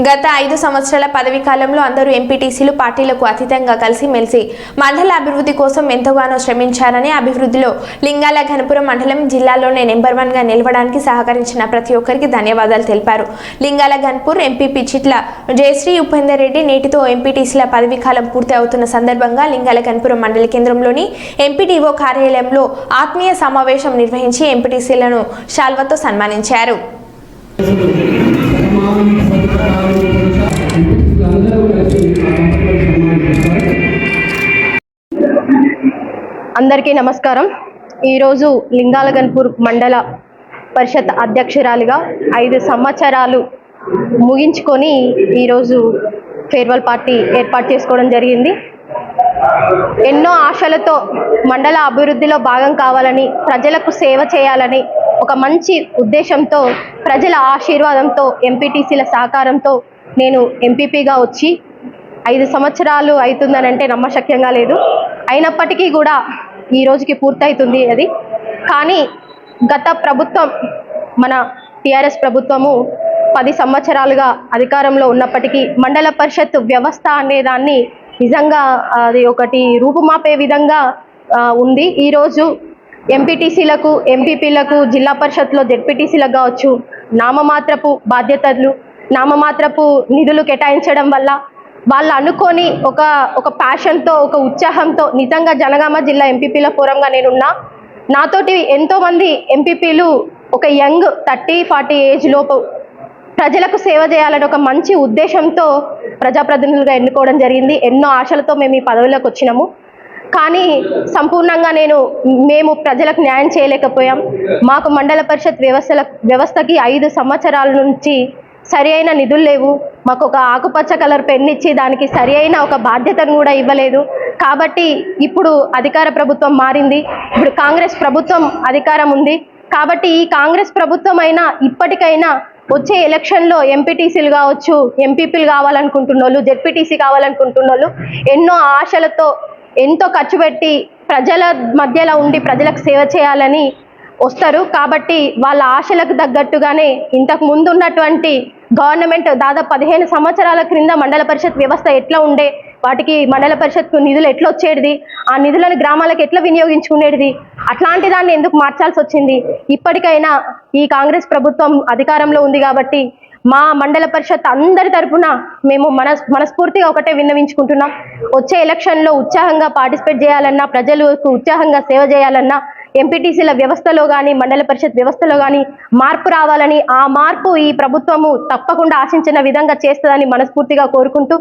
గత 5 సంవత్సరాల పదవీ కాలంలో అందరూ ఎంపీటీసీలు పార్టీలకు అతీతంగా కలిసిమెలిసి మండల అభివృద్ధి కోసం ఎంతగానో శ్రమించారని, అభివృద్ధిలో లింగాల ఘనపురం మండలం జిల్లాలోనే నెంబర్ 1 గా నిలవడానికి సహకరించిన ప్రతి ఒక్కరికి ధన్యవాదాలు తెలిపారు. లింగాల ఘనపూర్ ఎంపీపీ చిట్ల జయశ్రీ ఉపేందర్ రెడ్డి నేటితో ఎంపీటీసీల పదవీ కాలం పూర్తి అవుతున్న సందర్భంగా లింగాల ఘనపురం మండల కేంద్రంలోని ఎంపీడీఓ కార్యాలయంలో ఆత్మీయ సమావేశం నిర్వహించి ఎంపీటీసీలను శాల్వాతో సన్మానించారు. అందరికీ నమస్కారం. ఈరోజు లింగాల ఘనపూర్ మండల పరిషత్ అధ్యక్షురాలిగా 5 సంవత్సరాలు ముగించుకొని ఈరోజు ఫేర్వెల్ పార్టీ ఏర్పాటు చేసుకోవడం జరిగింది. ఎన్నో ఆశలతో మండల అభివృద్ధిలో భాగం కావాలని, ప్రజలకు సేవ చేయాలని ఒక మంచి ఉద్దేశంతో, ప్రజల ఆశీర్వాదంతో, ఎంపీటీసీల సహకారంతో నేను ఎంపీపీగా వచ్చి 5 సంవత్సరాలు అవుతుందనంటే నమ్మశక్యంగా లేదు. అయినప్పటికీ కూడా ఈ రోజుకి పూర్తవుతుంది అది. కానీ గత ప్రభుత్వం, మన టీఆర్ఎస్ ప్రభుత్వము 10 సంవత్సరాలుగా అధికారంలో ఉన్నప్పటికీ మండల పరిషత్ వ్యవస్థ అనేదాన్ని నిజంగా అది ఒకటి రూపుమాపే విధంగా ఉంది. ఈరోజు ఎంపీటీసీలకు, ఎంపీపీలకు, జిల్లా పరిషత్లో జెడ్పీటీసీలకు కావచ్చు, నామమాత్రపు బాధ్యతలు, నామమాత్రపు నిధులు కేటాయించడం వల్ల వాళ్ళు అనుకొని ఒక ప్యాషన్తో, ఒక ఉత్సాహంతో, నిజంగా జనగామ జిల్లా ఎంపీపీల ఫోరంగా నేనున్నా. నాతోటి ఎంతోమంది ఎంపీపీలు ఒక యంగ్ 30-40 ఏజ్ లోపు ప్రజలకు సేవ చేయాలని ఒక మంచి ఉద్దేశంతో ప్రజాప్రతినిధులుగా ఎన్నుకోవడం జరిగింది. ఎన్నో ఆశలతో మేము ఈ పదవిలోకి వచ్చినాము. కానీ సంపూర్ణంగా మేము ప్రజలకు న్యాయం చేయలేకపోయాం. మాకు మండల పరిషత్ వ్యవస్థకి 5 సంవత్సరాల నుంచి సరి అయిన నిధులు లేవు. మాకు ఒక ఆకుపచ్చ కలర్ పెన్ ఇచ్చి దానికి సరి అయిన ఒక బాధ్యతను కూడా ఇవ్వలేదు. కాబట్టి ఇప్పుడు అధికార ప్రభుత్వం మారింది. ఇప్పుడు కాంగ్రెస్ ప్రభుత్వం అధికారం ఉంది. కాబట్టి ఈ కాంగ్రెస్ ప్రభుత్వం అయినా ఇప్పటికైనా వచ్చే ఎలక్షన్లో ఎంపీటీసీలు కావచ్చు, ఎంపీపీలు కావాలనుకుంటున్న వాళ్ళు, జెడ్పీటీసీ కావాలనుకుంటున్న వాళ్ళు ఎన్నో ఆశలతో, ఎంతో ఖర్చు పెట్టి ప్రజల మధ్యలో ఉండి ప్రజలకు సేవ చేయాలని వస్తారు. కాబట్టి వాళ్ళ ఆశలకు తగ్గట్టుగానే ఇంతకు ముందు ఉన్నటువంటి గవర్నమెంట్ దాదాపు 15 సంవత్సరాల క్రింద మండల పరిషత్ వ్యవస్థ ఎట్లా ఉండే, వాటికి మండల పరిషత్కు నిధులు ఎట్లా వచ్చేది, ఆ నిధులను గ్రామాలకు ఎట్లా వినియోగించుకునేది, అట్లాంటి దాన్ని ఎందుకు మార్చాల్సి వచ్చింది? ఇప్పటికైనా ఈ కాంగ్రెస్ ప్రభుత్వం అధికారంలో ఉంది కాబట్టి మా మండల పరిషత్ అందరి తరఫున మేము మనస్ఫూర్తిగా ఒకటే విన్నవించుకుంటున్నాం. వచ్చే ఎలక్షన్లో ఉత్సాహంగా పార్టిసిపేట్ చేయాలన్నా, ప్రజలకు ఉత్సాహంగా సేవ చేయాలన్నా ఎంపీటీసీల వ్యవస్థలో కానీ, మండల పరిషత్ వ్యవస్థలో కానీ మార్పు రావాలని, ఆ మార్పు ఈ ప్రభుత్వము తప్పకుండా ఆశించిన విధంగా చేస్తుందని మనస్ఫూర్తిగా కోరుకుంటూ